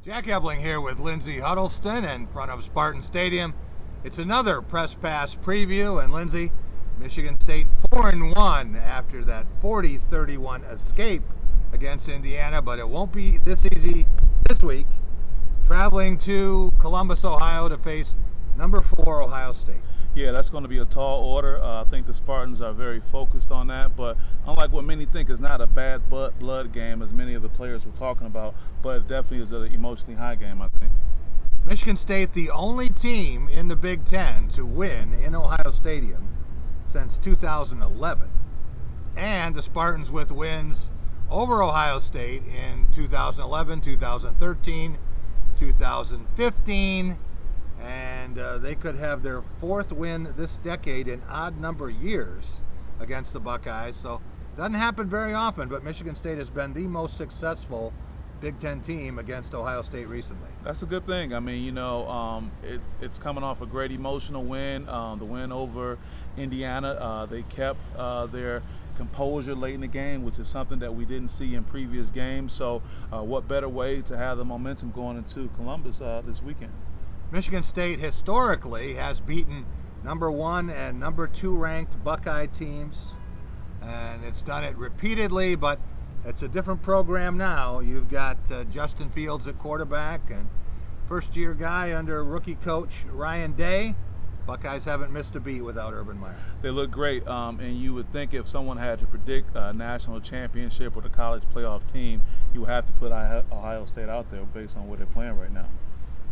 Jack Ebling here with Lindsay Huddleston in front of Spartan Stadium. It's another Press Pass preview, and Lindsay, Michigan State 4-1 after that 40-31 escape against Indiana, but it won't be this easy this week. Traveling to Columbus, Ohio to face number 4 Ohio State. Yeah, that's going to be a tall order. I think the Spartans are very focused on that, but unlike what many think, it's not a bad blood game as many of the players were talking about, but it definitely is an emotionally high game, I think. Michigan State, the only team in the Big Ten to win in Ohio Stadium since 2011. And the Spartans with wins over Ohio State in 2011, 2013, 2015, and they could have their 4th win this decade in odd number years against the Buckeyes. So doesn't happen very often, but Michigan State has been the most successful Big Ten team against Ohio State recently. That's a good thing. I mean, it's coming off a great emotional win. The win over Indiana, they kept their composure late in the game, which is something that we didn't see in previous games. So what better way to have the momentum going into Columbus this weekend? Michigan State historically has beaten number 1 and number 2 ranked Buckeye teams, and it's done it repeatedly, but it's a different program now. You've got Justin Fields at quarterback and first-year guy under rookie coach Ryan Day. Buckeyes haven't missed a beat without Urban Meyer. They look great, and you would think if someone had to predict a national championship or the college playoff team, you would have to put Ohio State out there based on what they're playing right now.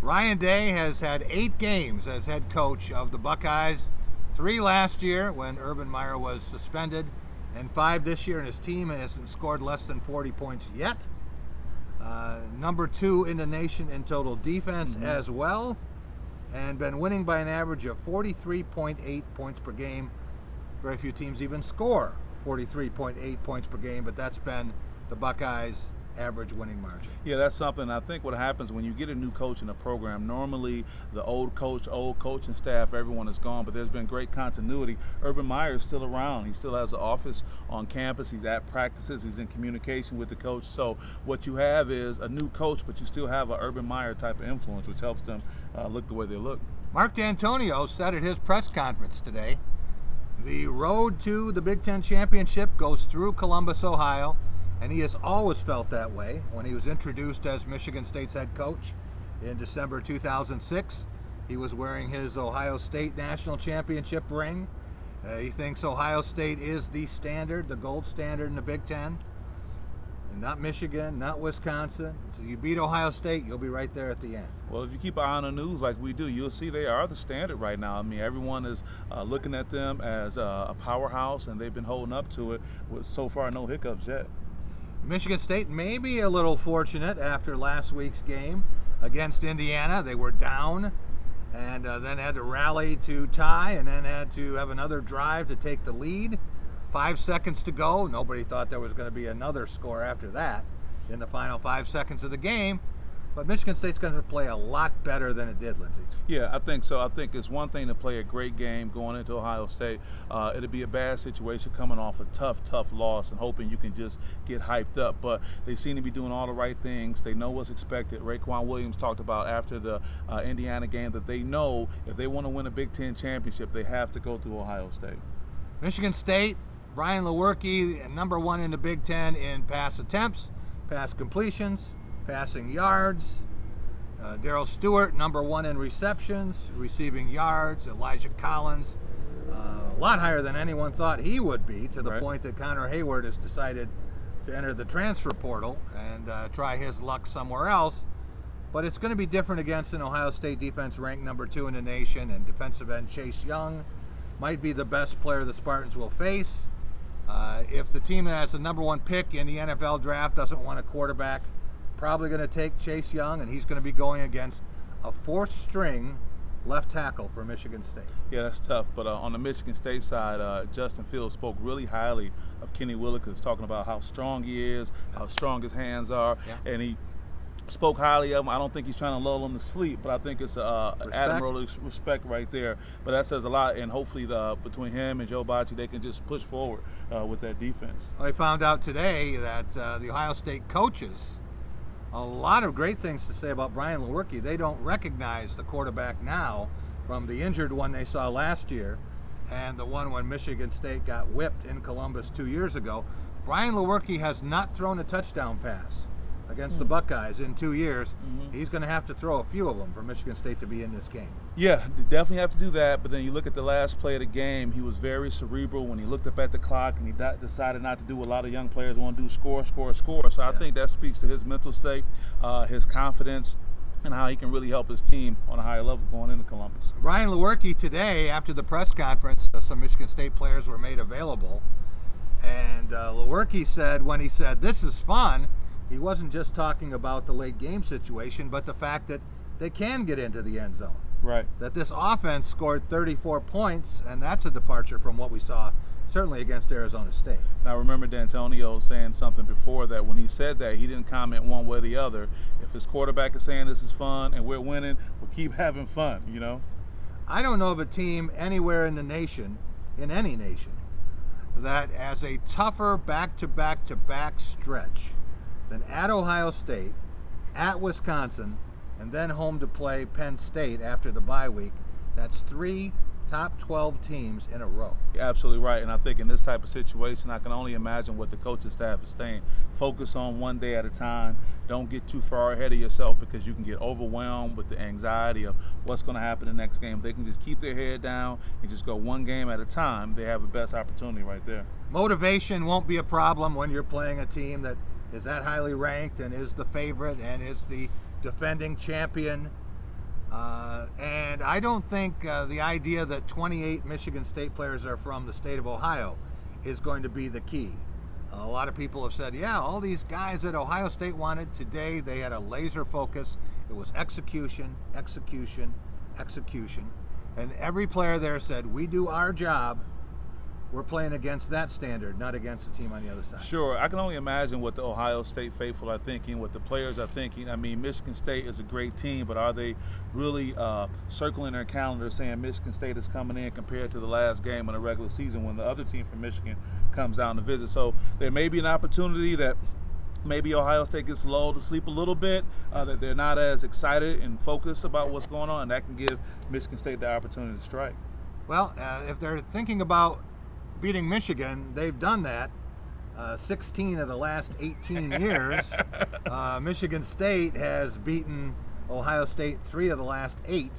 Ryan Day has had 8 games as head coach of the Buckeyes, 3 last year when Urban Meyer was suspended, and 5 this year, and his team hasn't scored less than 40 points yet. Number 2 in the nation in total defense as well, and been winning by an average of 43.8 points per game. Very few teams even score 43.8 points per game, but that's been the Buckeyes' average winning margin. Yeah, that's something. I think what happens when you get a new coach in a program, normally the old coaching staff, everyone is gone, but there's been great continuity. Urban Meyer is still around. He still has an office on campus. He's at practices. He's in communication with the coach. So what you have is a new coach, but you still have an Urban Meyer type of influence, which helps them look the way they look. Mark D'Antonio said at his press conference today, the road to the Big Ten championship goes through Columbus, Ohio, and he has always felt that way. When he was introduced as Michigan State's head coach in December 2006, he was wearing his Ohio State national championship ring. He thinks Ohio State is the standard, the gold standard in the Big Ten, and not Michigan, not Wisconsin. So you beat Ohio State, you'll be right there at the end. Well, if you keep an eye on the news like we do, you'll see they are the standard right now. I mean, everyone is looking at them as a powerhouse, and they've been holding up to it with so far no hiccups yet. Michigan State may be a little fortunate after last week's game against Indiana. They were down and then had to rally to tie and then had to have another drive to take the lead. 5 seconds to go. Nobody thought there was going to be another score after that in the final 5 seconds of the game. But Michigan State's going to play a lot better than it did, Lindsay. Yeah, I think so. I think it's one thing to play a great game going into Ohio State. It'll be a bad situation coming off a tough loss and hoping you can just get hyped up. But they seem to be doing all the right things. They know what's expected. Raekwon Williams talked about after the Indiana game that they know if they want to win a Big Ten championship, they have to go through Ohio State. Michigan State, Brian Lewerke, number 1 in the Big Ten in pass attempts, pass completions, passing yards. Darrell Stewart, number 1 in receptions, receiving yards. Elijah Collins, a lot higher than anyone thought he would be, to the point that Connor Hayward has decided to enter the transfer portal and try his luck somewhere else. But it's going to be different against an Ohio State defense ranked number 2 in the nation, and defensive end Chase Young might be the best player the Spartans will face. If the team that has the number 1 pick in the NFL draft doesn't want a quarterback, probably going to take Chase Young, and he's going to be going against a 4th-string left tackle for Michigan State. Yeah, that's tough. But on the Michigan State side, Justin Fields spoke really highly of Kenny Willekes, talking about how strong he is, how strong his hands are, and he spoke highly of him. I don't think he's trying to lull him to sleep, but I think it's admirable respect right there. But that says a lot, and hopefully between him and Joe Bacci, they can just push forward with that defense. I found out today that the Ohio State coaches a lot of great things to say about Brian Lewerke. They don't recognize the quarterback now from the injured one they saw last year and the one when Michigan State got whipped in Columbus 2 years ago. Brian Lewerke has not thrown a touchdown pass against the Buckeyes in 2 years. He's going to have to throw a few of them for Michigan State to be in this game. Yeah, definitely have to do that. But then you look at the last play of the game, he was very cerebral when he looked up at the clock and he decided not to do what a lot of young players want to do, score. So I think that speaks to his mental state, his confidence, and how he can really help his team on a higher level going into Columbus. Brian Lewerke today, after the press conference, some Michigan State players were made available. And Lewerke said, when he said, "This is fun," he wasn't just talking about the late game situation, but the fact that they can get into the end zone. Right. That this offense scored 34 points, and that's a departure from what we saw certainly against Arizona State. Now, remember D'Antonio saying something before that. When he said that, he didn't comment one way or the other. If his quarterback is saying this is fun and we're winning, we'll keep having fun, you know? I don't know of a team anywhere in the nation, in any nation, that has a tougher back-to-back-to-back stretch than at Ohio State, at Wisconsin, and then home to play Penn State after the bye week. That's 3 top 12 teams in a row. You're absolutely right. And I think in this type of situation, I can only imagine what the coaching staff is saying. Focus on one day at a time. Don't get too far ahead of yourself because you can get overwhelmed with the anxiety of what's going to happen in the next game. If they can just keep their head down and just go one game at a time, they have the best opportunity right there. Motivation won't be a problem when you're playing a team that is that highly ranked and is the favorite and is the defending champion. And I don't think the idea that 28 Michigan State players are from the state of Ohio is going to be the key. A lot of people have said, yeah, all these guys that Ohio State wanted today, they had a laser focus. It was execution, execution, execution. And every player there said, we do our job. We're playing against that standard, not against the team on the other side. Sure. I can only imagine what the Ohio State faithful are thinking, what the players are thinking. I mean, Michigan State is a great team, but are they really circling their calendar saying Michigan State is coming in compared to the last game in the regular season when the other team from Michigan comes down to visit? So there may be an opportunity that maybe Ohio State gets lulled to sleep a little bit, that they're not as excited and focused about what's going on, and that can give Michigan State the opportunity to strike. Well, if they're thinking about beating Michigan, they've done that 16 of the last 18 years. Michigan State has beaten Ohio State 3 of the last 8.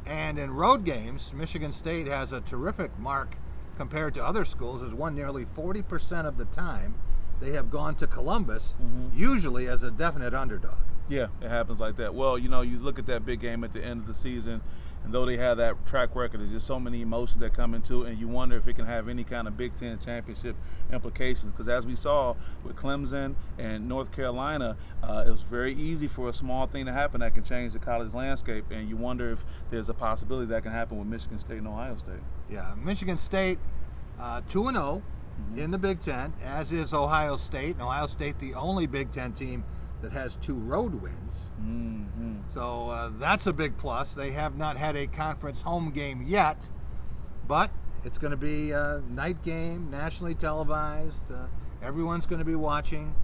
And in road games, Michigan State has a terrific mark compared to other schools, has won nearly 40% of the time. They have gone to Columbus, usually as a definite underdog. Yeah, it happens like that. Well, you know, you look at that big game at the end of the season, and though they have that track record, there's just so many emotions that come into it, and you wonder if it can have any kind of Big Ten championship implications. Because as we saw with Clemson and North Carolina, it was very easy for a small thing to happen that can change the college landscape, and you wonder if there's a possibility that can happen with Michigan State and Ohio State. Yeah, Michigan State 2-0 in the Big Ten, as is Ohio State. And Ohio State, the only Big Ten team that has 2 road wins. So that's a big plus. They have not had a conference home game yet, but it's going to be a night game, nationally televised. Everyone's going to be watching,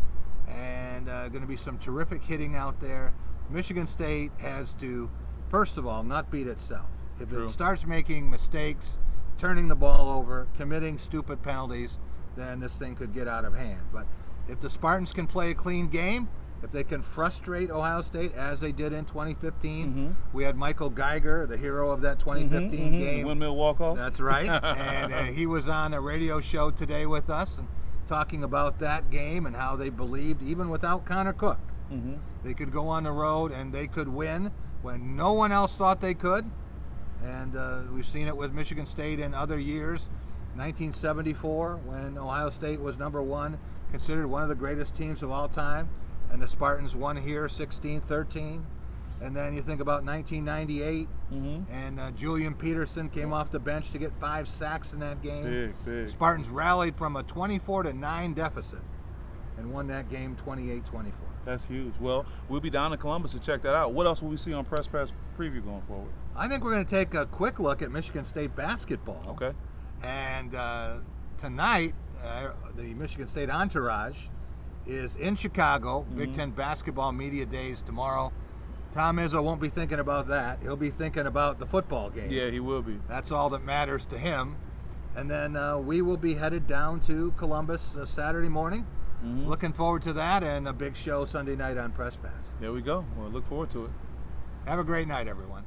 and going to be some terrific hitting out there. Michigan State has to, first of all, not beat itself. If True. It starts making mistakes, turning the ball over, committing stupid penalties, then this thing could get out of hand. But if the Spartans can play a clean game, if they can frustrate Ohio State as they did in 2015, we had Michael Geiger, the hero of that 2015 game. Windmill walk-off. That's right. And he was on a radio show today with us and talking about that game and how they believed, even without Connor Cook, they could go on the road and they could win when no one else thought they could. And we've seen it with Michigan State in other years. 1974, when Ohio State was #1, considered one of the greatest teams of all time. And the Spartans won here 16-13. And then you think about 1998, and Julian Peterson came off the bench to get 5 sacks in that game. Big. Spartans rallied from a 24-9 deficit and won that game 28-24. That's huge. Well, we'll be down in Columbus to check that out. What else will we see on Press Pass Preview going forward? I think we're going to take a quick look at Michigan State basketball. Okay. And tonight, the Michigan State entourage is in Chicago. Big Ten basketball media days tomorrow. Tom Izzo won't be thinking about that. He'll be thinking about the football game. Yeah, he will be. That's all that matters to him. And then we will be headed down to Columbus Saturday morning. Looking forward to that, and a big show Sunday night on Press Pass. There we go. Well, look forward to it. Have a great night, everyone.